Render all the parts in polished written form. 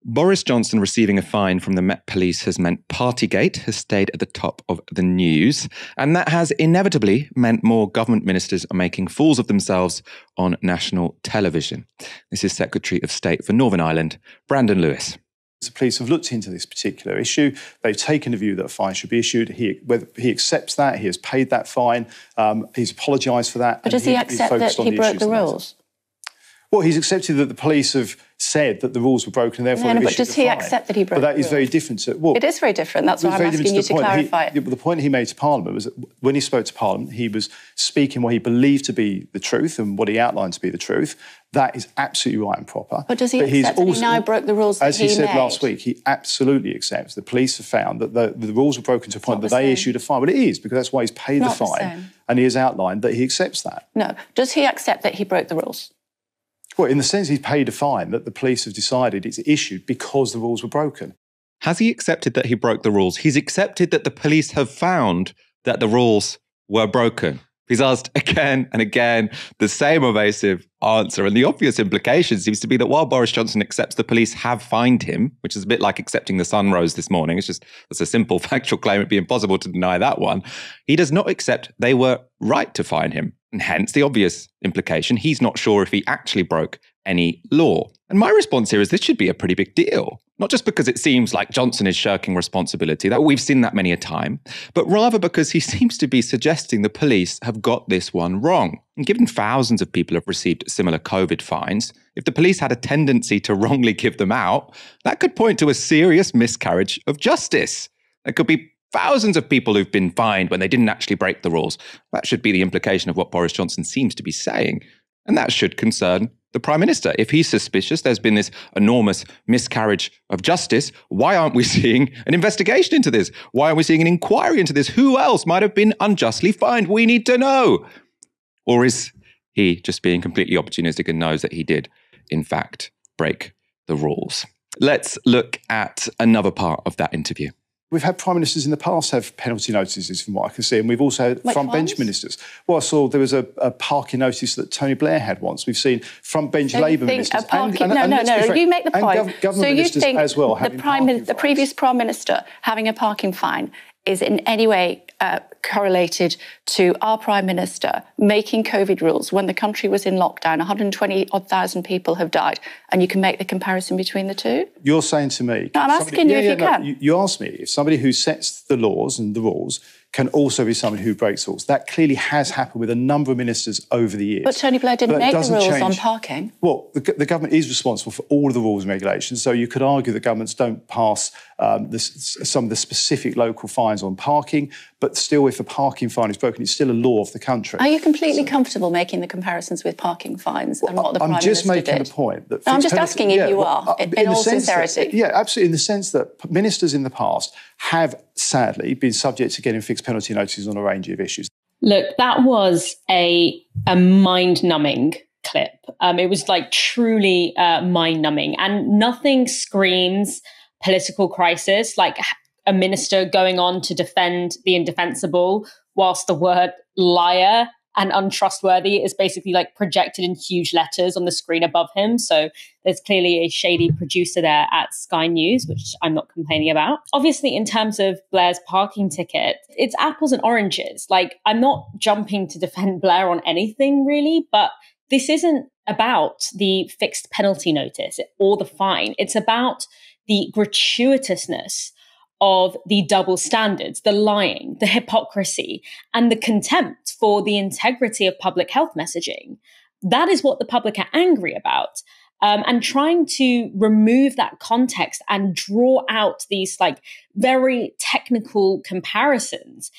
Boris Johnson receiving a fine from the Met Police has meant Partygate has stayed at the top of the news, and that has inevitably meant more government ministers are making fools of themselves on national television. This is Secretary of State for Northern Ireland, Brandon Lewis. The police have looked into this particular issue. They've taken a view that a fine should be issued. Whether he accepts that, he has paid that fine, he's apologised for that. But does he accept that he broke the rules? Well, he's accepted that the police have said that the rules were broken and therefore but does he accept that he broke the rules? But that is very different to... Well, it is very different. That's why I'm asking you to clarify it. The point he made to Parliament was that when he spoke to Parliament, he was speaking what he believed to be the truth and what he outlined to be the truth. That is absolutely right and proper. But does he accept that he now broke the rules that he made? As he said last week, he absolutely accepts. The police have found that the rules were broken to a point that they issued a fine. Well, it is, because that's why he's paid the fine and he has outlined that he accepts that. No. Does he accept that he broke the rules? Well, in the sense he's paid a fine that the police have decided it's issued because the rules were broken. Has he accepted that he broke the rules? He's accepted that the police have found that the rules were broken. He's asked again and again the same evasive answer. And the obvious implication seems to be that while Boris Johnson accepts the police have fined him, which is a bit like accepting the sun rose this morning, it's a simple factual claim, it'd be impossible to deny that one, he does not accept they were right to fine him. And hence the obvious implication, he's not sure if he actually broke any law. And my response here is this should be a pretty big deal. Not just because it seems like Johnson is shirking responsibility, that we've seen that many a time, but rather because he seems to be suggesting the police have got this one wrong. And given thousands of people have received similar COVID fines, if the police had a tendency to wrongly give them out, that could point to a serious miscarriage of justice. There could be thousands of people who've been fined when they didn't actually break the rules. That should be the implication of what Boris Johnson seems to be saying. And that should concern the Prime Minister. If he's suspicious there's been this enormous miscarriage of justice, why aren't we seeing an investigation into this? Why aren't we seeing an inquiry into this? Who else might have been unjustly fined? We need to know. Or is he just being completely opportunistic and knows that he did, in fact, break the rules? Let's look at another part of that interview. We've had Prime Ministers in the past have penalty notices, from what I can see, and we've also had front bench ministers. Well, I saw there was a parking notice that Tony Blair had once. We've seen front bench Labour ministers. No, you make the point. Government ministers as well. The previous Prime Minister having a parking fine is in any way correlated to our Prime Minister making COVID rules when the country was in lockdown. 120,000 people have died, and you can make the comparison between the two? You're saying to me... No, I'm asking you if you can. You asked me if somebody who sets the laws and the rules can also be someone who breaks rules. That clearly has happened with a number of ministers over the years. But Tony Blair didn't make the rules on parking. Well, the government is responsible for all of the rules and regulations, so you could argue that governments don't pass some of the specific local fines on parking, but still, if a parking fine is broken, it's still a law of the country. Are you completely comfortable making the comparisons with parking fines and what the Prime Minister did? I'm just making the point that... I'm just asking if you are, in all sincerity. Yeah, absolutely, in the sense that ministers in the past have, sadly, been subject to getting fixed penalty notices on a range of issues. Look, that was a mind-numbing clip. It was like truly mind-numbing, and nothing screams political crisis like a minister going on to defend the indefensible whilst the word liar and untrustworthy is basically like projected in huge letters on the screen above him. So there's clearly a shady producer there at Sky News, which I'm not complaining about. Obviously, in terms of Blair's parking ticket, it's apples and oranges. Like, I'm not jumping to defend Blair on anything really, but this isn't about the fixed penalty notice or the fine. It's about the gratuitousness of the double standards, the lying, the hypocrisy, and the contempt for the integrity of public health messaging. That is what the public are angry about. And trying to remove that context and draw out these like very technical comparisons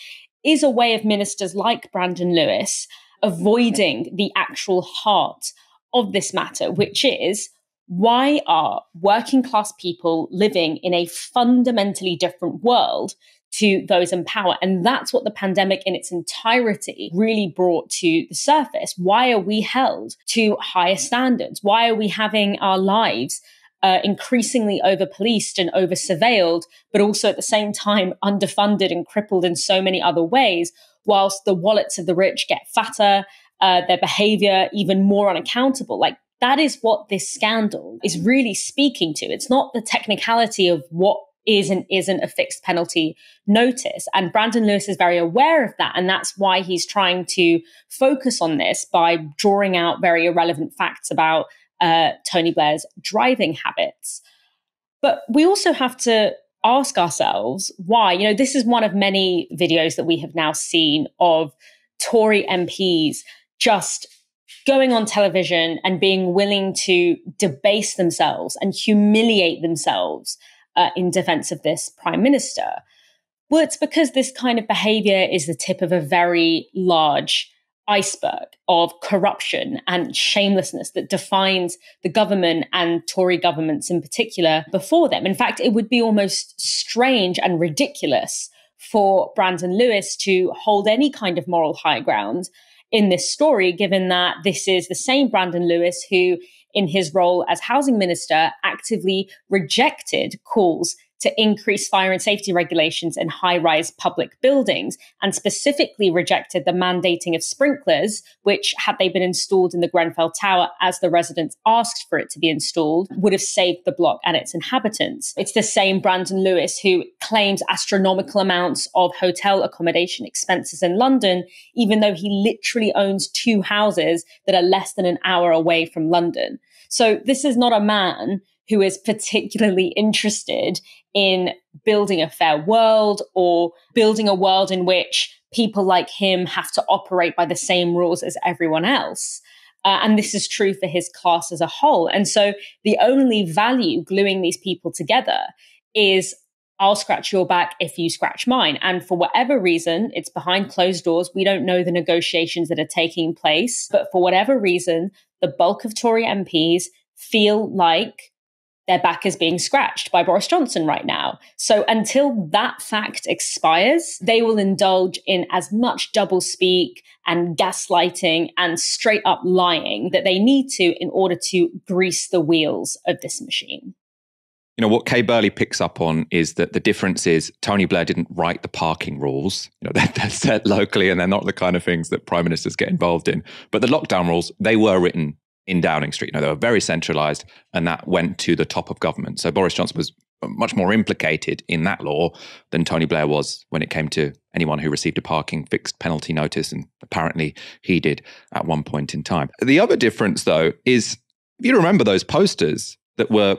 is a way of ministers like Brandon Lewis avoiding the actual heart of this matter, which is, why are working class people living in a fundamentally different world to those in power? And that's what the pandemic in its entirety really brought to the surface. Why are we held to higher standards? Why are we having our lives increasingly over-policed and over-surveilled, but also at the same time underfunded and crippled in so many other ways, whilst the wallets of the rich get fatter, their behavior even more unaccountable? Like, that is what this scandal is really speaking to. It's not the technicality of what is and isn't a fixed penalty notice. And Brandon Lewis is very aware of that. And that's why he's trying to focus on this by drawing out very irrelevant facts about Tony Blair's driving habits. But we also have to ask ourselves why. This is one of many videos that we have now seen of Tory MPs just going on television and being willing to debase themselves and humiliate themselves in defense of this prime minister. Well, it's because this kind of behavior is the tip of a very large iceberg of corruption and shamelessness that defines the government and Tory governments in particular before them. In fact, it would be almost strange and ridiculous for Brandon Lewis to hold any kind of moral high ground in this story, given that this is the same Brandon Lewis who, in his role as housing minister, actively rejected calls to increase fire and safety regulations in high-rise public buildings, and specifically rejected the mandating of sprinklers, which, had they been installed in the Grenfell Tower as the residents asked for it to be installed, would have saved the block and its inhabitants. It's the same Brandon Lewis who claims astronomical amounts of hotel accommodation expenses in London, even though he literally owns 2 houses that are less than an hour away from London. So this is not a man who is particularly interested in building a fair world or building a world in which people like him have to operate by the same rules as everyone else. And this is true for his class as a whole. And so the only value gluing these people together is, I'll scratch your back if you scratch mine. And for whatever reason, it's behind closed doors. We don't know the negotiations that are taking place. But for whatever reason, the bulk of Tory MPs feel like their back is being scratched by Boris Johnson right now. So until that fact expires, they will indulge in as much doublespeak and gaslighting and straight up lying that they need to in order to grease the wheels of this machine. What Kay Burley picks up on is that the difference is Tony Blair didn't write the parking rules. They're set locally and they're not the kind of things that prime ministers get involved in. But the lockdown rules, they were written in Downing Street. They were very centralised, and that went to the top of government. So Boris Johnson was much more implicated in that law than Tony Blair was when it came to anyone who received a parking fixed penalty notice, and apparently he did at one point in time. The other difference, though, is if you remember those posters that were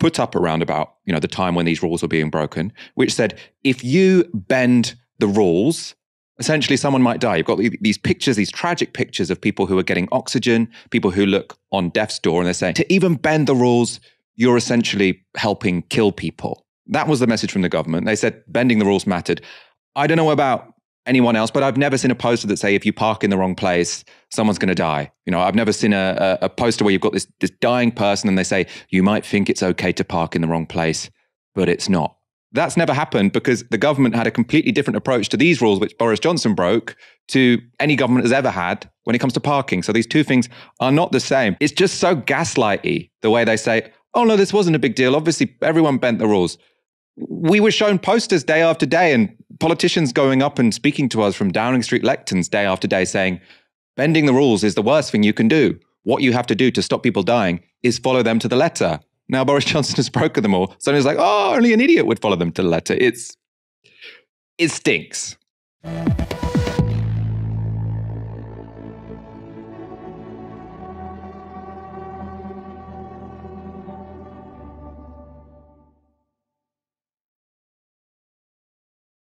put up around about the time when these rules were being broken, which said, if you bend the rules, essentially someone might die. You've got these pictures, these tragic pictures of people who are getting oxygen, people who look on death's door, and they're saying, to even bend the rules, you're essentially helping kill people. That was the message from the government. They said bending the rules mattered. I don't know about anyone else, but I've never seen a poster that say if you park in the wrong place, someone's going to die. I've never seen a poster where you've got this dying person and they say, you might think it's okay to park in the wrong place, but it's not. That's never happened because the government had a completely different approach to these rules, which Boris Johnson broke, to any government has ever had when it comes to parking. So these two things are not the same. It's just so gaslighty the way they say, oh no, this wasn't a big deal. Obviously, everyone bent the rules. We were shown posters day after day and politicians going up and speaking to us from Downing Street lecterns day after day saying, bending the rules is the worst thing you can do. What you have to do to stop people dying is follow them to the letter. Now Boris Johnson has broken them all. So it's like, oh, only an idiot would follow them to the letter. It stinks.